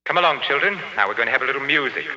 Come along, children. Now we're going to have a little music.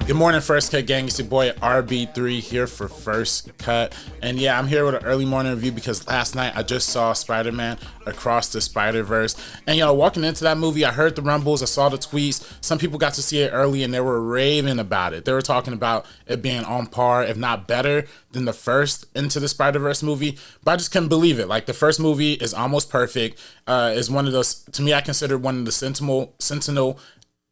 Good morning, First Cut Gang. It's your boy RB3 here for First Cut. And yeah, I'm here with an early morning review because last night I just saw Spider-Man Across the Spider-Verse. And walking into that movie, I heard the rumbles, I saw the tweets. Some people got to see it early and they were raving about it. They were talking about it being on par, if not better, than the first Into the Spider-Verse movie. But I just couldn't believe it. Like, the first movie is almost perfect. Is one of those, to me, I consider one of the sentinel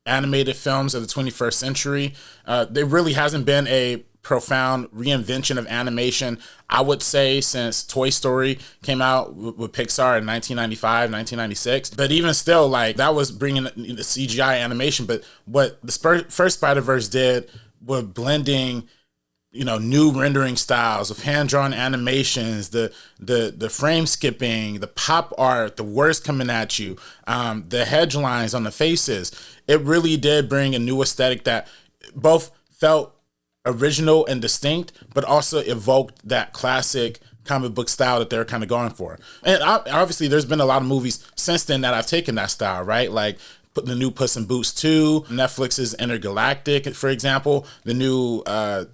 animated films of the 21st century. There really hasn't been a profound reinvention of animation, I would say, since Toy Story came out with Pixar in 1995, 1996. But even still, like, that was bringing the CGI animation. But what the first Spider-Verse did was blending new rendering styles of hand-drawn animations, the frame skipping, the pop art, the words coming at you, the headlines on the faces. It really did bring a new aesthetic that both felt original and distinct, but also evoked that classic comic book style that they're kind of going for. And obviously, there's been a lot of movies since then that have taken that style, right? Like the new Puss in Boots 2, Netflix's Intergalactic, for example, the new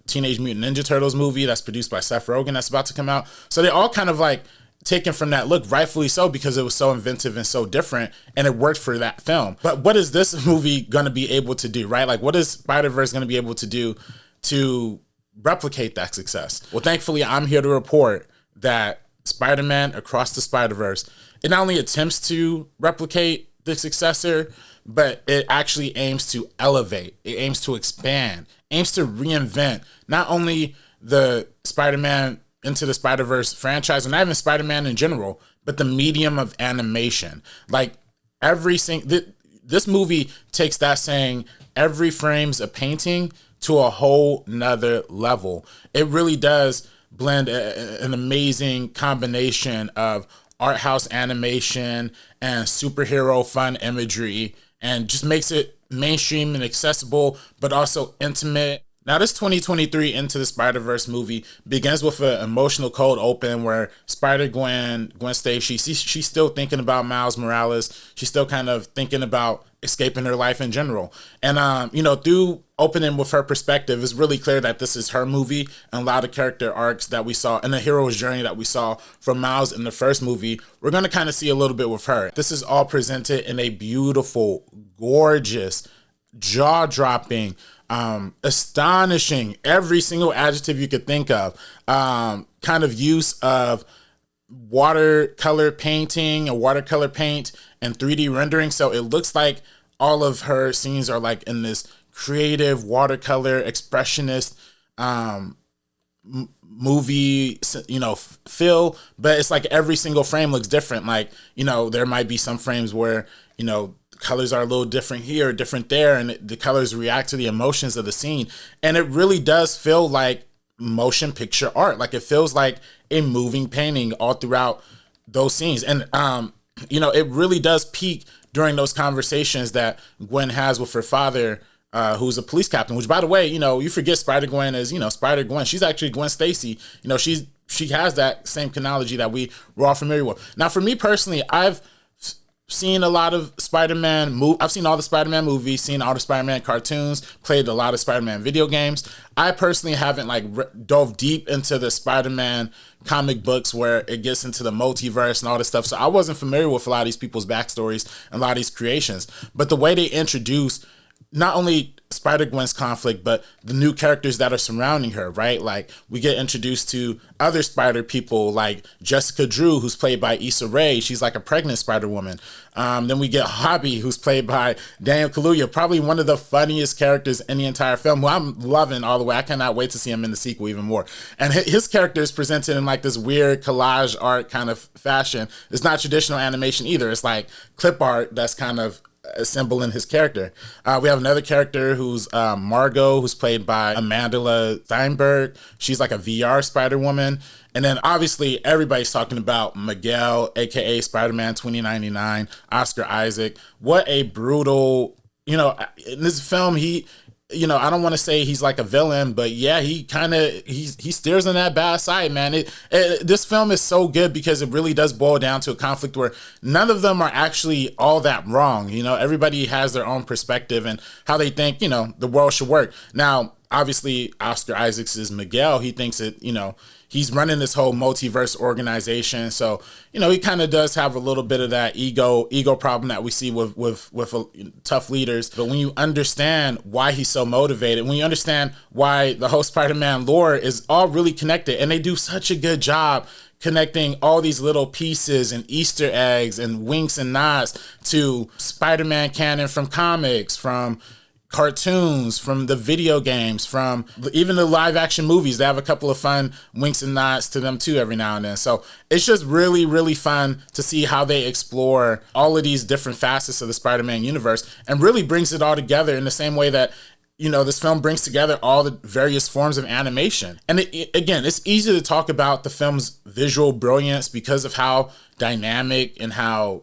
Teenage Mutant Ninja Turtles movie that's produced by Seth Rogen that's about to come out. So they all kind of like taken from that look, rightfully so, because it was so inventive and so different, and it worked for that film. But what is this movie going to be able to do, right? Like, what is Spider-Verse going to be able to do to replicate that success? Well, thankfully, I'm here to report that Spider-Man Across the Spider-Verse, it not only attempts to replicate the successor, but it actually aims to elevate, it aims to expand, aims to reinvent not only the Spider-Man Into the Spider-Verse franchise, and not even Spider-Man in general, but the medium of animation. Like, this movie takes that saying, every frame's a painting, to a whole nother level. It really does blend an amazing combination of art house animation and superhero fun imagery, and just makes it mainstream and accessible, but also intimate. Now, this 2023 Into the Spider-Verse movie begins with an emotional cold open where Gwen Stacy, she's still thinking about Miles Morales. She's still kind of thinking about escaping her life in general. And, through opening with her perspective, it's really clear that this is her movie, and a lot of character arcs that we saw and the hero's journey that we saw from Miles in the first movie, we're going to kind of see a little bit with her. This is all presented in a beautiful, gorgeous, jaw-dropping, astonishing, every single adjective you could think of, kind of use of watercolor painting and watercolor paint and 3D rendering. So it looks like all of her scenes are like in this creative watercolor expressionist movie, feel, but it's like every single frame looks different. Like, there might be some frames where, colors are a little different here, different there, and the colors react to the emotions of the scene. And it really does feel like motion picture art. Like, it feels like a moving painting all throughout those scenes. And, it really does peak during those conversations that Gwen has with her father, who's a police captain, which, by the way, you forget Spider-Gwen is, Spider-Gwen. She's actually Gwen Stacy. She has that same chronology that we're all familiar with. Now, for me personally, I've seen a lot of Spider-Man I've seen all the Spider-Man movies, seen all the Spider-Man cartoons, played a lot of Spider-Man video games. I personally haven't dove deep into the Spider-Man comic books where it gets into the multiverse and all this stuff. So I wasn't familiar with a lot of these people's backstories and a lot of these creations. But the way they introduce not only Spider-Gwen's conflict, but the new characters that are surrounding her, right? Like, we get introduced to other Spider people like Jessica Drew, who's played by Issa Rae. She's like a pregnant Spider-Woman. Then we get Hobby, who's played by Daniel Kaluuya, probably one of the funniest characters in the entire film, who I'm loving all the way. I cannot wait to see him in the sequel even more. And his character is presented in like this weird collage art kind of fashion. It's not traditional animation either. It's like clip art that's kind of assembling his character. We have another character who's Margot, who's played by Amanda Steinberg. She's like a VR Spider-Woman. And then obviously everybody's talking about Miguel, aka Spider-Man 2099, Oscar Isaac. What a brutal, in this film, I don't want to say he's like a villain, but yeah, he steers on that bad side, man. This film is so good because it really does boil down to a conflict where none of them are actually all that wrong. Everybody has their own perspective and how they think, the world should work. Now, obviously, Oscar Isaacs is Miguel. He thinks that, he's running this whole multiverse organization. So, he kind of does have a little bit of that ego problem that we see with tough leaders. But when you understand why he's so motivated, when you understand why the whole Spider-Man lore is all really connected, and they do such a good job connecting all these little pieces and Easter eggs and winks and nods to Spider-Man canon from comics, from cartoons, from the video games, from even the live action movies. They have a couple of fun winks and nods to them too every now and then. So it's just really, really fun to see how they explore all of these different facets of the Spider-Man universe and really brings it all together in the same way that this film brings together all the various forms of animation. And again, it's easy to talk about the film's visual brilliance because of how dynamic and how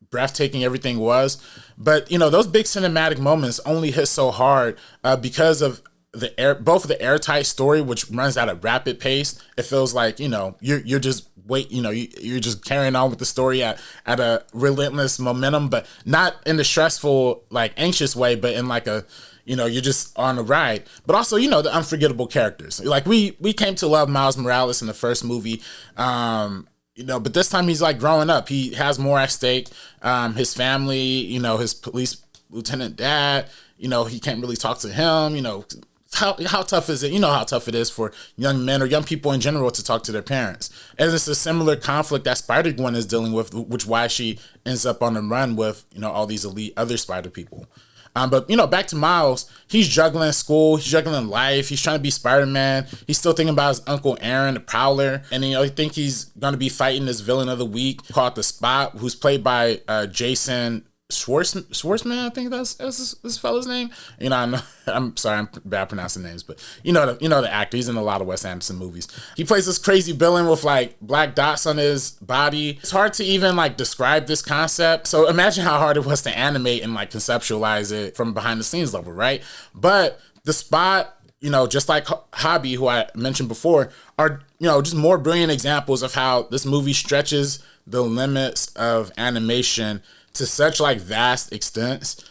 breathtaking everything was. But, those big cinematic moments only hit so hard because of both the airtight story, which runs at a rapid pace. It feels like, you're just you're just carrying on with the story at a relentless momentum, but not in the stressful, like anxious way, but in like a, you're just on a ride. But also, the unforgettable characters. Like we came to love Miles Morales in the first movie. But this time he's like growing up. He has more at stake. His family, his police lieutenant dad, he can't really talk to him. How tough is it? How tough it is for young men or young people in general to talk to their parents. And it's a similar conflict that Spider-Gwen is dealing with, which why she ends up on the run with, all these elite other Spider people. But back to Miles, he's juggling school, he's juggling life, he's trying to be Spider-Man, he's still thinking about his Uncle Aaron, the Prowler, and he think he's going to be fighting this villain of the week called The Spot, who's played by Jason Schwartzman, I think that's this fella's name. I'm sorry, I'm bad pronouncing names, but the actor. He's in a lot of Wes Anderson movies. He plays this crazy villain with like black dots on his body. It's hard to even like describe this concept. So imagine how hard it was to animate and like conceptualize it from behind the scenes level, right? But The Spot, just like Hobby, who I mentioned before, are just more brilliant examples of how this movie stretches the limits of animation to such like vast extents,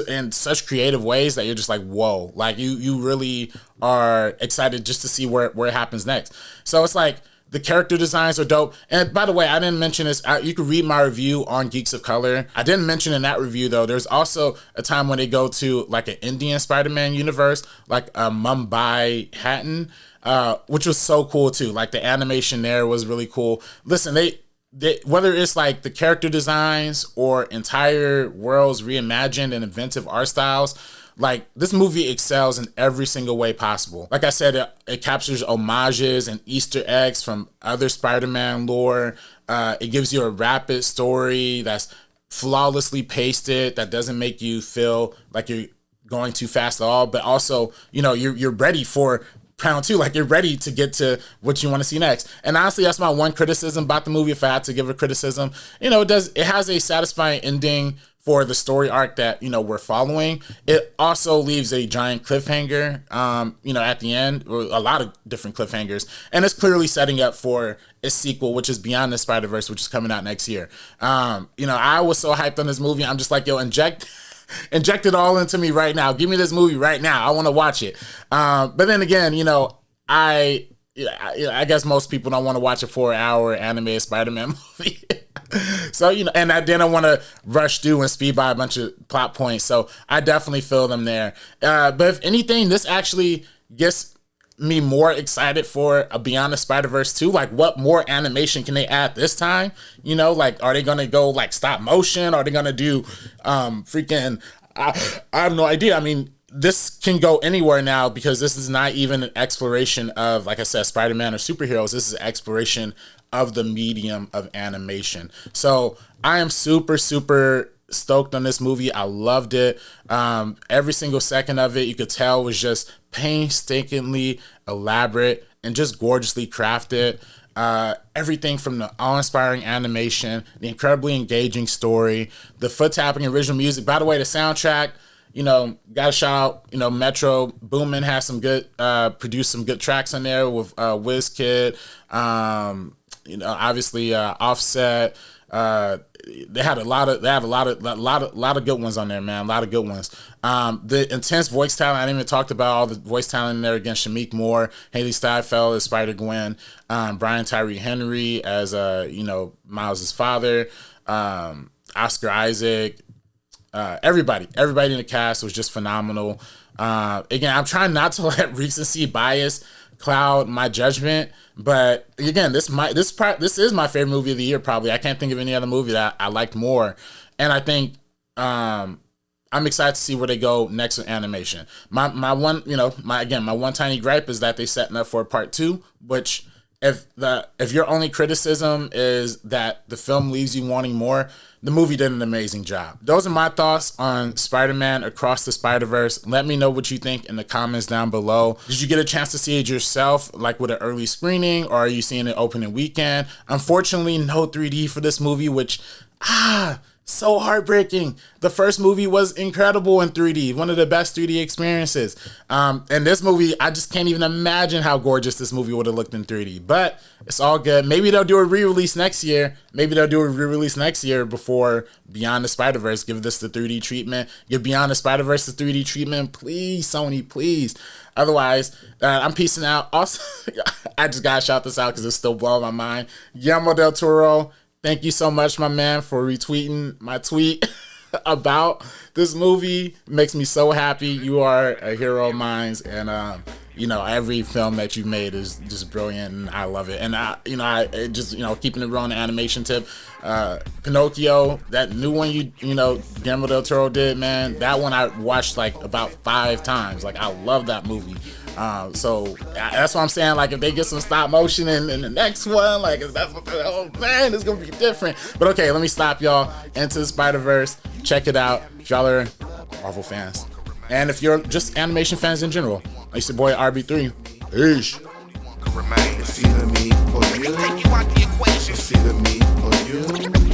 in such creative ways that you're just like, whoa, like you really are excited just to see where it happens next. So it's like the character designs are dope. And by the way, I didn't mention this. You can read my review on Geeks of Color. I didn't mention in that review though, there's also a time when they go to like an Indian Spider-Man universe, like Mumbai Hatton, which was so cool too. Like the animation there was really cool. Listen, they whether it's like the character designs or entire worlds reimagined and inventive art styles, like this movie excels in every single way possible. Like I said, it captures homages and Easter eggs from other Spider-Man lore. It gives you a rapid story that's flawlessly pasted, that doesn't make you feel like you're going too fast at all, but also, you're ready for round two, like you're ready to get to what you want to see next. And honestly, that's my one criticism about the movie. If I had to give a criticism, it has a satisfying ending for the story arc that we're following. It also leaves a giant cliffhanger at the end, or a lot of different cliffhangers, and it's clearly setting up for a sequel, which is Beyond the Spider-Verse, which is coming out next year. I was so hyped on this movie. I'm just like, inject it all into me right now. Give me this movie right now. I want to watch it. But then again, I guess most people don't want to watch a 4-hour animated Spider-Man movie. So, and I didn't want to rush through and speed by a bunch of plot points. So I definitely feel them there. But if anything, this actually gets me more excited for a Beyond the Spider-Verse 2. Like, what more animation can they add this time? Like, are they going to go like stop motion? Are they going to do I have no idea. I mean, this can go anywhere now because this is not even an exploration of, like I said, Spider-Man or superheroes. This is an exploration of the medium of animation. So I am super, super stoked on this movie. I loved it. Every single second of it, you could tell, was just painstakingly elaborate and just gorgeously crafted. Everything from the awe-inspiring animation, the incredibly engaging story, the foot-tapping original music. By the way, the soundtrack, Got to shout out, Metro Boomin has some good, produced some good tracks on there with WizKid, obviously Offset. They have a lot of good ones on there, man. A lot of good ones. The intense voice talent. I didn't even talk about all the voice talent in there. Again, Shamik Moore, Haley Steinfeld as Spider-Gwen, Brian Tyree Henry as Miles' father, Oscar Isaac. Everybody in the cast was just phenomenal. Again, I'm trying not to let recency bias cloud my judgment, but again, this is my favorite movie of the year. Probably, I can't think of any other movie that I liked more, and I think I'm excited to see where they go next with animation. My one tiny gripe is that they setting up for a part 2, which if your only criticism is that the film leaves you wanting more, the movie did an amazing job. Those are my thoughts on Spider-Man Across the Spider-Verse. Let me know what you think in the comments down below. Did you get a chance to see it yourself, like with an early screening, or are you seeing it opening weekend? Unfortunately, no 3D for this movie, which, so heartbreaking. The first movie was incredible in 3D, one of the best 3D experiences. And this movie, I just can't even imagine how gorgeous this movie would have looked in 3D. But it's all good. Maybe they'll do a re-release next year. Before Beyond the Spider-Verse. Give this the 3D treatment. Give Beyond the Spider-Verse the 3D treatment. Please, Sony, please. Otherwise, I'm peacing out. Also, I just gotta shout this out because it's still blowing my mind. Guillermo del Toro, thank you so much, my man, for retweeting my tweet about this movie. It makes me so happy. You are a hero of mine, and every film that you've made is just brilliant, and I love it. And keeping it real on the animation tip, Pinocchio, that new one Guillermo del Toro did, man, that one I watched like about 5 times. Like, I love that movie. So that's what I'm saying. Like, if they get some stop motion in the next one, like, oh man, it's gonna be different. But okay, let me stop y'all. Into the Spider-Verse. Check it out if y'all are Marvel fans, and if you're just animation fans in general. It's your boy RB3. Peace. It's either me or you. It's either me or you.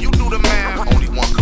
You do the math. Only one.